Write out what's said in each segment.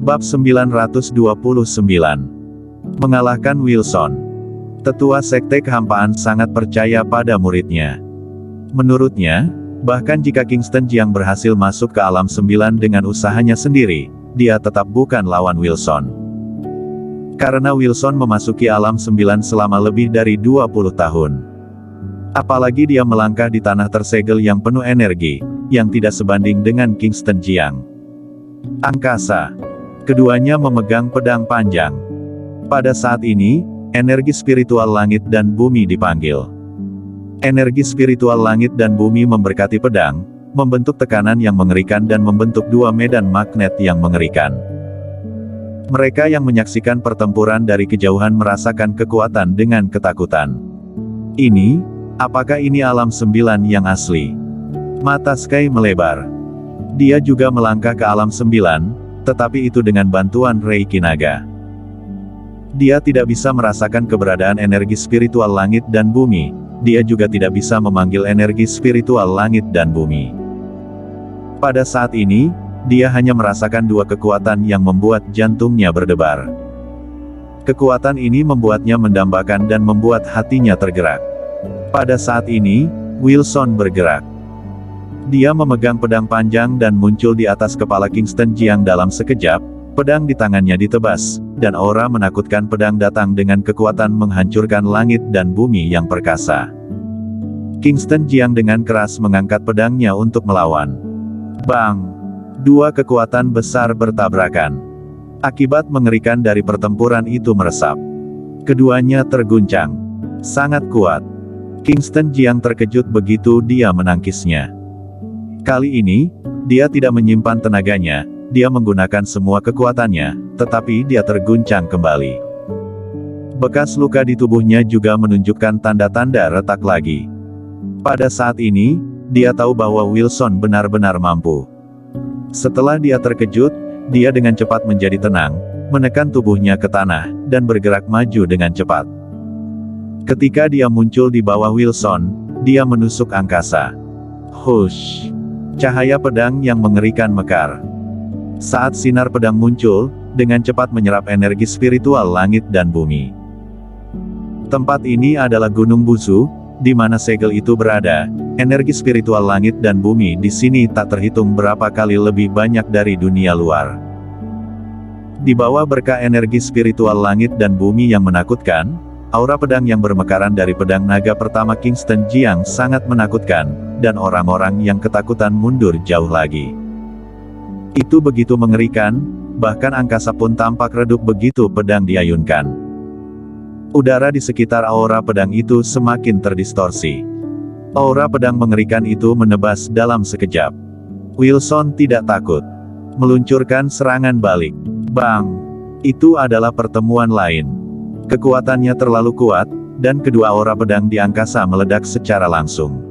Bab 929. Mengalahkan Wilson. Tetua Sekte Kehampaan sangat percaya pada muridnya. Menurutnya, bahkan jika Kingston Jiang berhasil masuk ke alam 9 dengan usahanya sendiri, dia tetap bukan lawan Wilson. Karena Wilson memasuki alam 9 selama lebih dari 20 tahun. Apalagi dia melangkah di tanah tersegel yang penuh energi, yang tidak sebanding dengan Kingston Jiang. Angkasa. Keduanya memegang pedang panjang. Pada saat ini, energi spiritual langit dan bumi dipanggil. Energi spiritual langit dan bumi memberkati pedang, membentuk tekanan yang mengerikan dan membentuk dua medan magnet yang mengerikan. Mereka yang menyaksikan pertempuran dari kejauhan merasakan kekuatan dengan ketakutan. Apakah ini alam 9 yang asli? Mata Sky melebar. Dia juga melangkah ke alam 9, tetapi itu dengan bantuan Reiki Naga. Dia tidak bisa merasakan keberadaan energi spiritual langit dan bumi, dia juga tidak bisa memanggil energi spiritual langit dan bumi. Pada saat ini, dia hanya merasakan dua kekuatan yang membuat jantungnya berdebar. Kekuatan ini membuatnya mendambakan dan membuat hatinya tergerak. Pada saat ini, Wilson bergerak. Dia memegang pedang panjang dan muncul di atas kepala Kingston Jiang dalam sekejap, pedang di tangannya ditebas, dan aura menakutkan pedang datang dengan kekuatan menghancurkan langit dan bumi yang perkasa. Kingston Jiang dengan keras mengangkat pedangnya untuk melawan. Bang! Dua kekuatan besar bertabrakan. Akibat mengerikan dari pertempuran itu meresap. Keduanya terguncang. Sangat kuat. Kingston Jiang terkejut begitu dia menangkisnya. Kali ini, dia tidak menyimpan tenaganya, dia menggunakan semua kekuatannya, tetapi dia terguncang kembali. Bekas luka di tubuhnya juga menunjukkan tanda-tanda retak lagi. Pada saat ini, dia tahu bahwa Wilson benar-benar mampu. Setelah dia terkejut, dia dengan cepat menjadi tenang, menekan tubuhnya ke tanah, dan bergerak maju dengan cepat. Ketika dia muncul di bawah Wilson, dia menusuk angkasa. Hush! Cahaya pedang yang mengerikan mekar. Saat sinar pedang muncul, dengan cepat menyerap energi spiritual langit dan bumi. Tempat ini adalah Gunung Busu, di mana segel itu berada. Energi spiritual langit dan bumi di sini tak terhitung berapa kali lebih banyak dari dunia luar. Di bawah berkah energi spiritual langit dan bumi yang menakutkan, aura pedang yang bermekaran dari pedang naga pertama Kingston Jiang sangat menakutkan, dan orang-orang yang ketakutan mundur jauh lagi. Itu begitu mengerikan, bahkan angkasa pun tampak redup begitu pedang diayunkan. Udara di sekitar aura pedang itu semakin terdistorsi. Aura pedang mengerikan itu menebas dalam sekejap. Wilson tidak takut. Meluncurkan serangan balik. Bang! Itu adalah pertemuan lain. Kekuatannya terlalu kuat, dan kedua aura pedang di angkasa meledak secara langsung.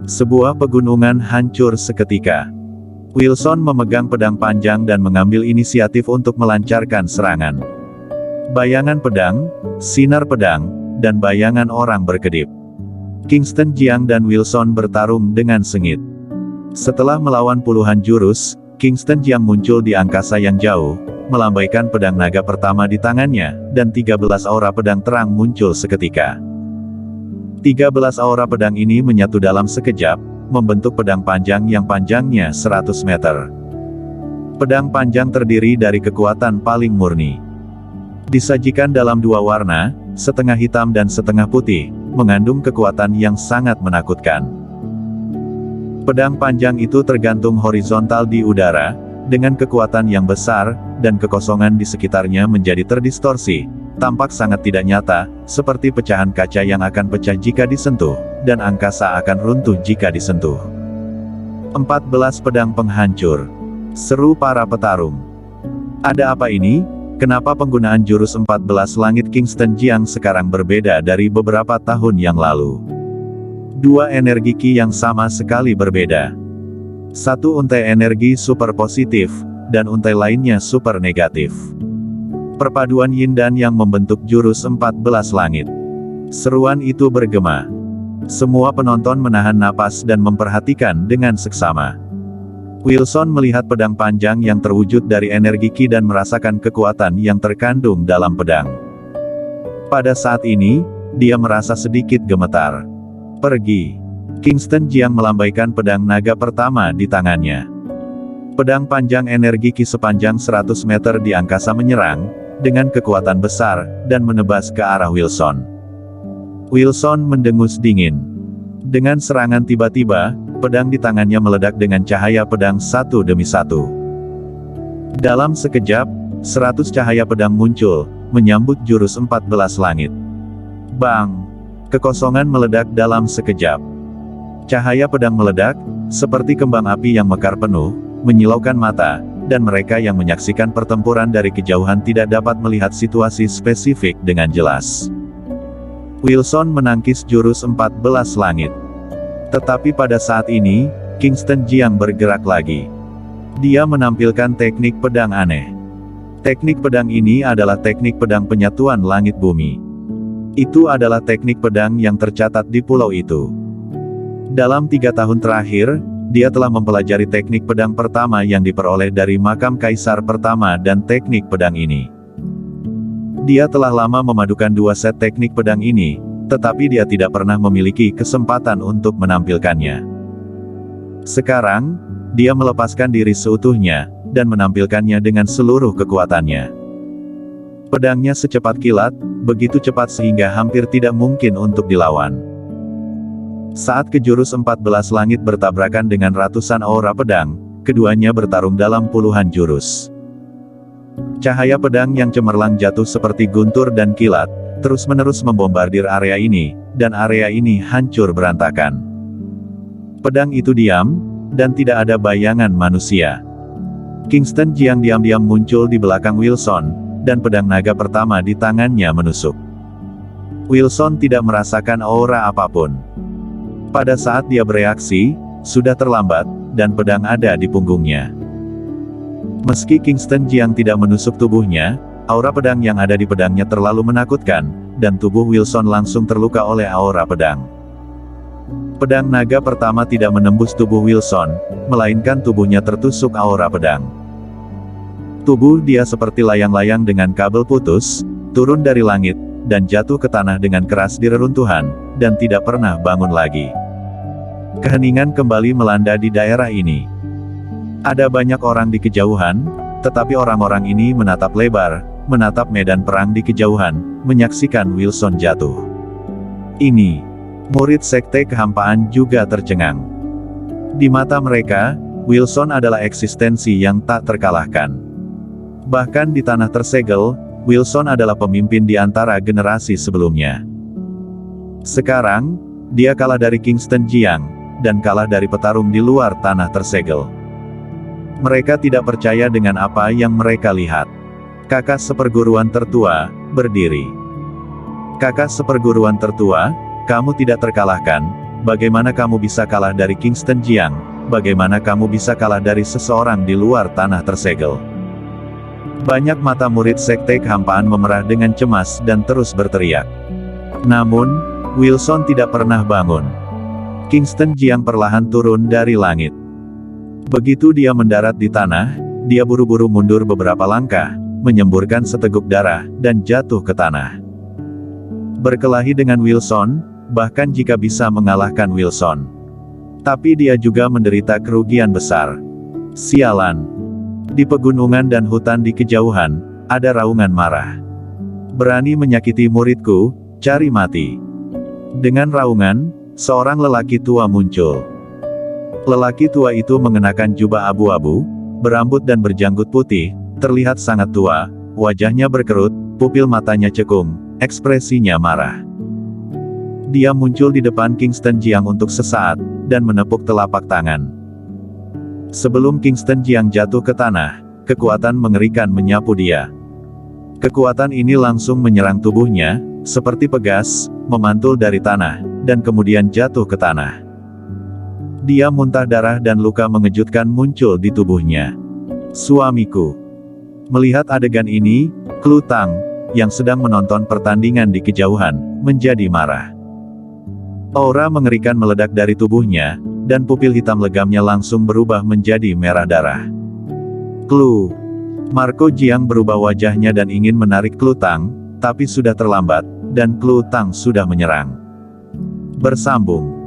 Sebuah pegunungan hancur seketika. Wilson memegang pedang panjang dan mengambil inisiatif untuk melancarkan serangan. Bayangan pedang, sinar pedang, dan bayangan orang berkedip. Kingston Jiang dan Wilson bertarung dengan sengit. Setelah melawan puluhan jurus, Kingston Jiang muncul di angkasa yang jauh, melambaikan pedang naga pertama di tangannya, dan 13 aura pedang terang muncul seketika. 13 aura pedang ini menyatu dalam sekejap, membentuk pedang panjang yang panjangnya 100 meter. Pedang panjang terdiri dari kekuatan paling murni. Disajikan dalam dua warna, setengah hitam dan setengah putih, mengandung kekuatan yang sangat menakutkan. Pedang panjang itu tergantung horizontal di udara, dengan kekuatan yang besar, dan kekosongan di sekitarnya menjadi terdistorsi, tampak sangat tidak nyata, seperti pecahan kaca yang akan pecah jika disentuh, dan angkasa akan runtuh jika disentuh. 14 pedang penghancur. Seru para petarung. Ada apa ini? Kenapa penggunaan jurus 14 langit Kingston Jiang sekarang berbeda dari beberapa tahun yang lalu? Dua energi ki yang sama sekali berbeda. Satu untai energi super positif, dan untai lainnya super negatif. Perpaduan yin dan yang membentuk jurus 14 langit. Seruan itu bergema. Semua penonton menahan napas dan memperhatikan dengan seksama. Wilson melihat pedang panjang yang terwujud dari energi Qi dan merasakan kekuatan yang terkandung dalam pedang. Pada saat ini, dia merasa sedikit gemetar. Pergi. Kingston Jiang melambaikan pedang naga pertama di tangannya. Pedang panjang energi Qi sepanjang 100 meter di angkasa menyerang, dengan kekuatan besar, dan menebas ke arah Wilson. Wilson mendengus dingin. Dengan serangan tiba-tiba, pedang di tangannya meledak dengan cahaya pedang satu demi satu. Dalam sekejap, 100 cahaya pedang muncul, menyambut jurus 14 langit. Bang! Kekosongan meledak dalam sekejap. Cahaya pedang meledak, seperti kembang api yang mekar penuh, menyilaukan mata, dan mereka yang menyaksikan pertempuran dari kejauhan tidak dapat melihat situasi spesifik dengan jelas. Wilson menangkis jurus 14 langit. Tetapi pada saat ini, Kingston Jiang bergerak lagi. Dia menampilkan teknik pedang aneh. Teknik pedang ini adalah teknik pedang penyatuan langit bumi. Itu adalah teknik pedang yang tercatat di pulau itu. Dalam 3 tahun terakhir, dia telah mempelajari teknik pedang pertama yang diperoleh dari makam kaisar pertama dan teknik pedang ini. Dia telah lama memadukan 2 set teknik pedang ini, tetapi dia tidak pernah memiliki kesempatan untuk menampilkannya. Sekarang, dia melepaskan diri seutuhnya, dan menampilkannya dengan seluruh kekuatannya. Pedangnya secepat kilat, begitu cepat sehingga hampir tidak mungkin untuk dilawan. Saat kejurus 14 langit bertabrakan dengan ratusan aura pedang, keduanya bertarung dalam puluhan jurus. Cahaya pedang yang cemerlang jatuh seperti guntur dan kilat, terus-menerus membombardir area ini, dan area ini hancur berantakan. Pedang itu diam, dan tidak ada bayangan manusia. Kingston Jiang diam-diam muncul di belakang Wilson, dan pedang naga pertama di tangannya menusuk. Wilson tidak merasakan aura apapun. Pada saat dia bereaksi, sudah terlambat, dan pedang ada di punggungnya. Meski Kingston Jiang tidak menusuk tubuhnya, aura pedang yang ada di pedangnya terlalu menakutkan, dan tubuh Wilson langsung terluka oleh aura pedang. Pedang naga pertama tidak menembus tubuh Wilson, melainkan tubuhnya tertusuk aura pedang. Tubuh dia seperti layang-layang dengan kabel putus, turun dari langit, dan jatuh ke tanah dengan keras di reruntuhan, dan tidak pernah bangun lagi. Keheningan kembali melanda di daerah ini. Ada banyak orang di kejauhan, tetapi orang-orang ini menatap lebar, menatap medan perang di kejauhan, menyaksikan Wilson jatuh. Ini, murid sekte kehampaan juga tercengang. Di mata mereka, Wilson adalah eksistensi yang tak terkalahkan. Bahkan di tanah tersegel, Wilson adalah pemimpin di antara generasi sebelumnya. Sekarang, dia kalah dari Kingston Jiang, dan kalah dari petarung di luar tanah tersegel. Mereka tidak percaya dengan apa yang mereka lihat. Kakak seperguruan tertua, berdiri. Kakak seperguruan tertua, kamu tidak terkalahkan. Bagaimana kamu bisa kalah dari Kingston Jiang? Bagaimana kamu bisa kalah dari seseorang di luar tanah tersegel? Banyak mata murid sekte kehampaan memerah dengan cemas dan terus berteriak. Namun, Wilson tidak pernah bangun. Kingston Jiang perlahan turun dari langit. Begitu dia mendarat di tanah, dia buru-buru mundur beberapa langkah, menyemburkan seteguk darah, dan jatuh ke tanah. Berkelahi dengan Wilson, bahkan jika bisa mengalahkan Wilson. Tapi dia juga menderita kerugian besar. Sialan. Di pegunungan dan hutan di kejauhan, ada raungan marah. Berani menyakiti muridku, cari mati. Dengan raungan, seorang lelaki tua muncul. Lelaki tua itu mengenakan jubah abu-abu, berambut dan berjanggut putih, terlihat sangat tua, wajahnya berkerut, pupil matanya cekung, ekspresinya marah. Dia muncul di depan Kingston Jiang untuk sesaat, dan menepuk telapak tangan. Sebelum Kingston Jiang jatuh ke tanah, kekuatan mengerikan menyapu dia. Kekuatan ini langsung menyerang tubuhnya, seperti pegas, memantul dari tanah, dan kemudian jatuh ke tanah. Dia muntah darah dan luka mengejutkan muncul di tubuhnya. Suamiku. Melihat adegan ini, Klu Tang, yang sedang menonton pertandingan di kejauhan, menjadi marah. Aura mengerikan meledak dari tubuhnya, dan pupil hitam legamnya langsung berubah menjadi merah darah. Klu. Marco Jiang berubah wajahnya dan ingin menarik Klu Tang, tapi sudah terlambat, dan Klu Tang sudah menyerang. Bersambung.